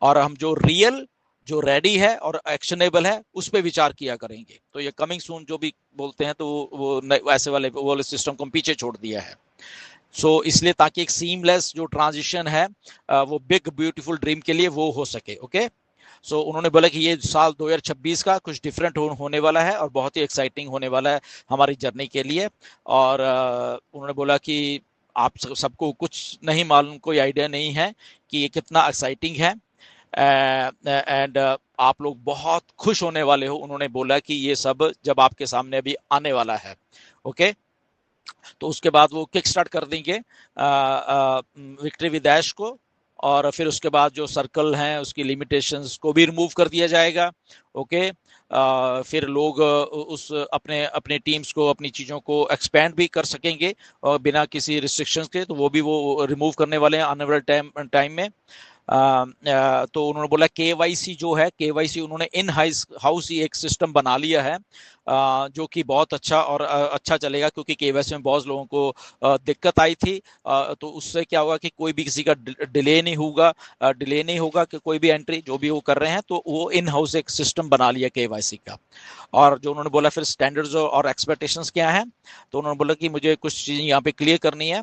और हम जो रियल, जो रेडी है और एक्शनेबल है उस पर विचार किया करेंगे। तो ये कमिंग सून जो भी बोलते हैं तो वो ऐसे वाले सिस्टम को हम पीछे छोड़ दिया है। इसलिए ताकि एक सीमलेस जो ट्रांजिशन है वो बिग ब्यूटीफुल ड्रीम के लिए वो हो सके। ओके, उन्होंने बोला कि ये साल 2026 का कुछ डिफरेंट होने वाला है और बहुत ही एक्साइटिंग होने वाला है हमारी जर्नी के लिए। और उन्होंने बोला कि आप सबको कुछ नहीं मालूम, कोई आइडिया नहीं है कि ये कितना एक्साइटिंग है, एंड आप लोग बहुत खुश होने वाले हो। उन्होंने बोला कि ये सब जब आपके सामने अभी आने वाला है। ओके, तो उसके बाद वो किक स्टार्ट कर देंगे विक्ट्री विद ऐश को, और फिर उसके बाद जो सर्कल हैं उसकी लिमिटेशंस को भी रिमूव कर दिया जाएगा। ओके, फिर लोग उस अपने अपने टीम्स को, अपनी चीज़ों को एक्सपेंड भी कर सकेंगे और बिना किसी रिस्ट्रिक्शंस के, तो वो भी वो रिमूव करने वाले हैं आने वाले टाइम में। तो उन्होंने बोला केवाईसी जो है, केवाईसी उन्होंने इन हाउस ही एक सिस्टम बना लिया है जो कि बहुत अच्छा और अच्छा चलेगा, क्योंकि केवाईसी में बहुत लोगों को दिक्कत आई थी। तो उससे क्या होगा कि कोई भी किसी का डिले नहीं होगा कि कोई भी एंट्री जो भी वो कर रहे हैं, तो वो इन हाउस एक सिस्टम बना लिया केवाईसी का। और जो उन्होंने बोला फिर स्टैंडर्ड्स और एक्सपेक्टेशंस क्या हैं, तो उन्होंने बोला कि मुझे कुछ चीज़ें यहाँ पे क्लियर करनी है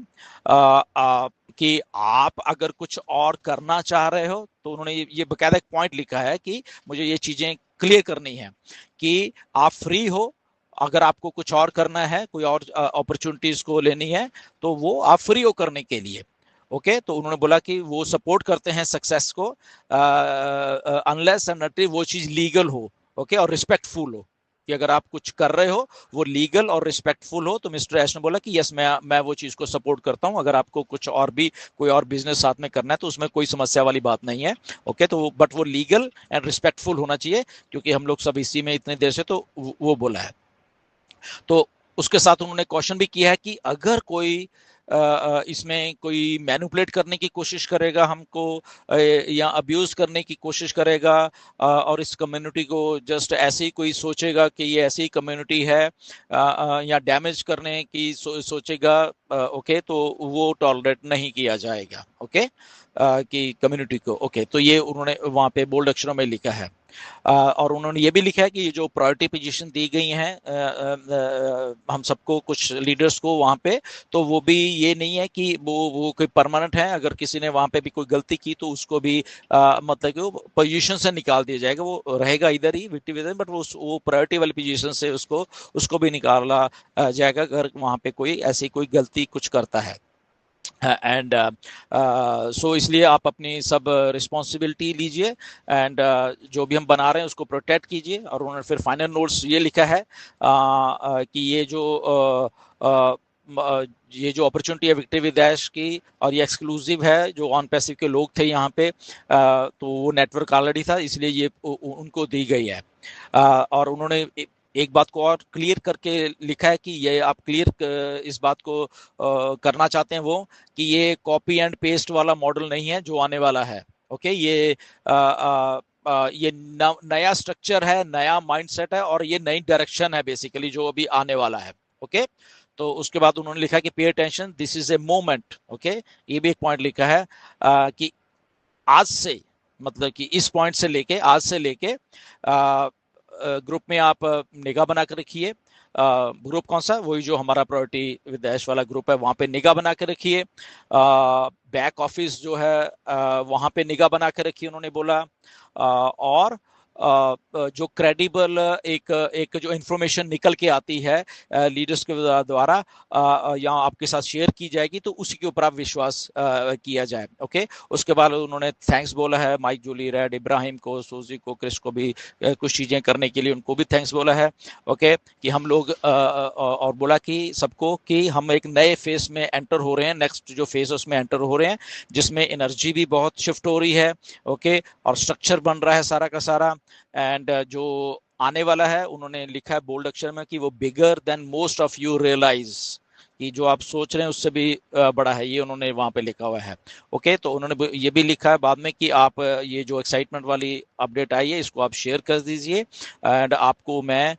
कि आप अगर कुछ और करना चाह रहे हो, तो उन्होंने ये बकायदा एक पॉइंट लिखा है कि मुझे ये चीजें क्लियर करनी है कि आप फ्री हो, अगर आपको कुछ और करना है, कोई और अपॉर्चुनिटीज को लेनी है, तो वो आप फ्री हो करने के लिए। ओके, तो उन्होंने बोला कि वो सपोर्ट करते हैं सक्सेस को अनलेस एंड अनटिल वो चीज लीगल हो, ओके, और रिस्पेक्टफुल हो, कि अगर आप कुछ कर रहे हो वो लीगल और रिस्पेक्टफुल हो। तो मिस्टर ऐश ने बोला कि यस, मैं वो चीज को सपोर्ट करता हूं, अगर आपको कुछ और भी कोई और बिजनेस साथ में करना है तो उसमें कोई समस्या वाली बात नहीं है। ओके, तो बट वो लीगल एंड रिस्पेक्टफुल होना चाहिए, क्योंकि हम लोग सब इसी में इतने देर से, तो वो बोला है। तो उसके साथ उन्होंने क्वेश्चन भी किया है कि अगर कोई इसमें कोई मैनिपुलेट करने की कोशिश करेगा हमको, या अब्यूज करने की कोशिश करेगा, और इस कम्युनिटी को जस्ट ऐसे ही कोई सोचेगा कि ये ऐसी कम्युनिटी है, या डैमेज करने की सोचेगा, ओके, तो वो टॉलरेट नहीं किया जाएगा। ओके, कि कम्युनिटी को। ओके, तो ये उन्होंने वहाँ पे बोल्ड अक्षरों में लिखा है। और उन्होंने ये भी लिखा है कि जो प्रायोरिटी पोजीशन दी गई हैं हम सबको, कुछ लीडर्स को वहाँ पे, तो वो भी ये नहीं है कि वो कोई परमानेंट है। अगर किसी ने वहाँ पे भी कोई गलती की तो उसको भी मतलब कि वो पोजीशन से निकाल दिया जाएगा, वो रहेगा इधर ही विक्टिम, बट वो प्रायोरिटी वाली पोजीशन से उसको भी निकाला जाएगा अगर वहाँ पे कोई ऐसी कोई गलती कुछ करता है। एंड इसलिए आप अपनी सब रिस्पॉन्सिबिलिटी लीजिए, एंड जो भी हम बना रहे हैं उसको प्रोटेक्ट कीजिए। और उन्होंने फिर फाइनल नोट्स ये लिखा है कि ये जो अपॉर्चुनिटी है विक्ट्री विद ऐश की, और ये एक्सक्लूसिव है, जो ऑन पैसिव के लोग थे यहाँ पे, तो वो नेटवर्क ऑलरेडी था, इसलिए ये उनको दी गई है। और उन्होंने एक बात को और क्लियर करके लिखा है कि ये आप क्लियर इस बात को करना चाहते हैं वो, कि ये कॉपी एंड पेस्ट वाला मॉडल नहीं है जो आने वाला है। ओके, ये नया स्ट्रक्चर है, नया माइंडसेट है, और ये नई डायरेक्शन है बेसिकली जो अभी आने वाला है। ओके, तो उसके बाद उन्होंने लिखा कि pay attention, this is a moment. Okay, ये भी एक पॉइंट लिखा है कि आज से, मतलब कि इस पॉइंट से लेके, आज से लेके ग्रुप में आप निगाह बना कर रखिए। ग्रुप कौन सा? वही जो हमारा प्रायोरिटी विद ऐश वाला ग्रुप है, वहां पे निगाह बना के रखिए। बैक ऑफिस जो है वहां पे निगाह बना के रखिए, उन्होंने बोला। और जो क्रेडिबल एक एक जो इंफॉर्मेशन निकल के आती है लीडर्स के द्वारा यहाँ आपके साथ शेयर की जाएगी, तो उसी के ऊपर आप विश्वास किया जाए। ओके, उसके बाद उन्होंने थैंक्स बोला है माइक जूली रेड, इब्राहिम को, सूजी को, क्रिस को भी कुछ चीजें करने के लिए उनको भी थैंक्स बोला है। ओके, कि हम लोग और बोला कि सबको कि हम एक नए फेज में एंटर हो रहे हैं, नेक्स्ट जो फेज है उसमें एंटर हो रहे हैं, जिसमें एनर्जी भी बहुत शिफ्ट हो रही है। ओके, और स्ट्रक्चर बन रहा है सारा का सारा। एंड जो आने वाला है, उन्होंने लिखा है बोल्ड अक्षर में कि वो bigger than most of you realize, कि जो आप सोच रहे हैं उससे भी बड़ा है, ये उन्होंने वहां पे लिखा हुआ है। ओके, तो उन्होंने ये भी लिखा है बाद में कि आप ये जो एक्साइटमेंट वाली अपडेट आई है इसको आप शेयर कर दीजिए, एंड आपको मैं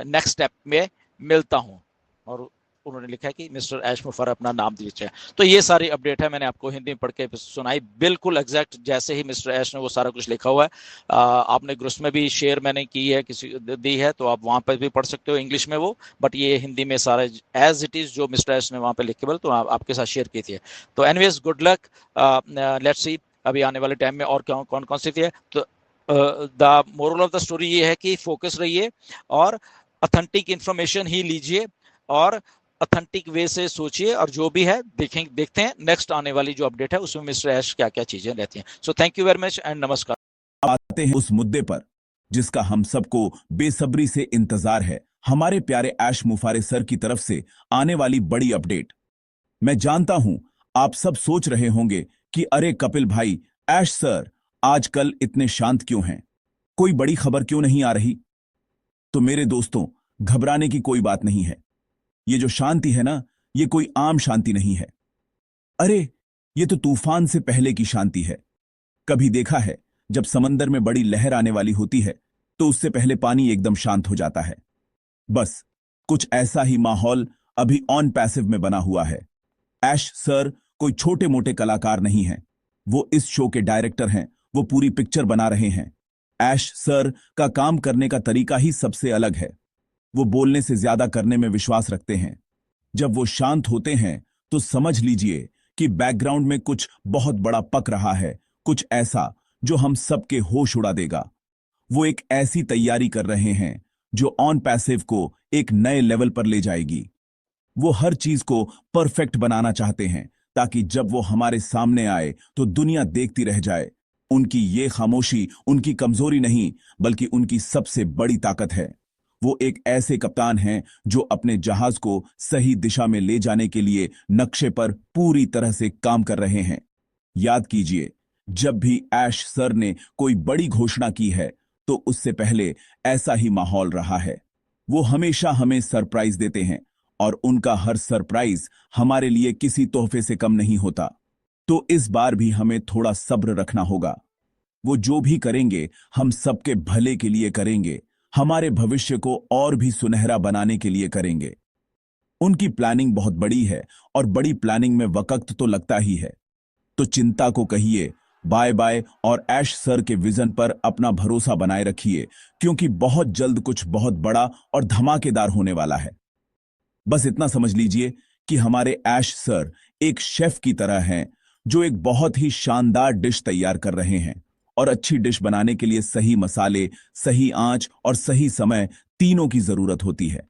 नेक्स्ट स्टेप में मिलता हूँ। और उन्होंने लिखा है कि मिस्टर ऐश मुफर अपना नाम दीजिए। तो ये सारी अपडेट है, मैंने आपको हिंदी में पढ़ के सुनाई, बिल्कुल एग्जैक्ट जैसे ही मिस्टर ऐश ने वो सारा कुछ लिखा हुआ है। आपने ग्रुप्स में भी शेयर मैंने की है, किसी दी है, तो आप वहां पर भी पढ़ सकते हो इंग्लिश में वो, बट ये हिंदी में सारा एज इट इज जो मिस्टर ऐश ने वहां पर लिखे, तो आपके साथ शेयर की थी। तो anyways good luck, let's see अभी आने वाले टाइम में और कौन कौन सी थी है। तो the moral of the story ये है कि फोकस रहिए और ऑथेंटिक इंफॉर्मेशन ही लीजिए और ऑथेंटिक वे से सोचिए, और जो भी है देखते हैं नेक्स्ट आने वाली जो अपडेट है उसमें मिस्टर ऐश क्या क्या चीजें रहती हैं। So thank you very much and नमस्कार। आते हैं उस मुद्दे पर जिसका हम सबको बेसब्री से इंतजार है, हमारे प्यारे ऐश मुफारे सर की तरफ से आने वाली बड़ी अपडेट। मैं जानता हूं आप सब सोच रहे होंगे कि अरे कपिल भाई, ऐश सर आजकल इतने शांत क्यों हैं, कोई बड़ी खबर क्यों नहीं आ रही। तो मेरे दोस्तों, घबराने की कोई बात नहीं है। ये जो शांति है ना, ये कोई आम शांति नहीं है। अरे ये तो तूफान से पहले की शांति है। कभी देखा है जब समंदर में बड़ी लहर आने वाली होती है तो उससे पहले पानी एकदम शांत हो जाता है। बस कुछ ऐसा ही माहौल अभी ऑन पैसिव में बना हुआ है। ऐश सर कोई छोटे मोटे कलाकार नहीं हैं, वो इस शो के डायरेक्टर हैं, वो पूरी पिक्चर बना रहे हैं। ऐश सर का काम करने का तरीका ही सबसे अलग है। वो बोलने से ज्यादा करने में विश्वास रखते हैं। जब वो शांत होते हैं तो समझ लीजिए कि बैकग्राउंड में कुछ बहुत बड़ा पक रहा है, कुछ ऐसा जो हम सबके होश उड़ा देगा। वो एक ऐसी तैयारी कर रहे हैं जो ऑन पैसिव को एक नए लेवल पर ले जाएगी। वो हर चीज को परफेक्ट बनाना चाहते हैं ताकि जब वो हमारे सामने आए तो दुनिया देखती रह जाए। उनकी ये खामोशी उनकी कमजोरी नहीं, बल्कि उनकी सबसे बड़ी ताकत है। वो एक ऐसे कप्तान हैं जो अपने जहाज को सही दिशा में ले जाने के लिए नक्शे पर पूरी तरह से काम कर रहे हैं। याद कीजिए, जब भी ऐश सर ने कोई बड़ी घोषणा की है तो उससे पहले ऐसा ही माहौल रहा है। वो हमेशा हमें सरप्राइज देते हैं और उनका हर सरप्राइज हमारे लिए किसी तोहफे से कम नहीं होता। तो इस बार भी हमें थोड़ा सब्र रखना होगा। वो जो भी करेंगे हम सबके भले के लिए करेंगे, हमारे भविष्य को और भी सुनहरा बनाने के लिए करेंगे। उनकी प्लानिंग बहुत बड़ी है और बड़ी प्लानिंग में वक्त तो लगता ही है। तो चिंता को कहिए बाय बाय और ऐश सर के विजन पर अपना भरोसा बनाए रखिए, क्योंकि बहुत जल्द कुछ बहुत बड़ा और धमाकेदार होने वाला है। बस इतना समझ लीजिए कि हमारे ऐश सर एक शेफ की तरह हैं जो एक बहुत ही शानदार डिश तैयार कर रहे हैं, और अच्छी डिश बनाने के लिए सही मसाले, सही आंच और सही समय, तीनों की जरूरत होती है।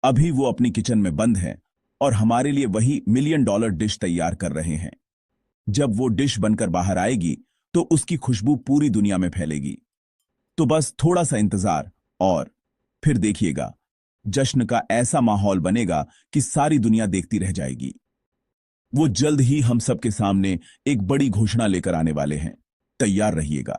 अभी वो अपनी किचन में बंद हैं और हमारे लिए वही $1 मिलियन डिश तैयार कर रहे हैं। जब वो डिश बनकर बाहर आएगी तो उसकी खुशबू पूरी दुनिया में फैलेगी। तो बस थोड़ा सा इंतजार और फिर देखिएगा, जश्न का ऐसा माहौल बनेगा कि सारी दुनिया देखती रह जाएगी। वो जल्द ही हम सबके सामने एक बड़ी घोषणा लेकर आने वाले हैं। तैयार रहिएगा।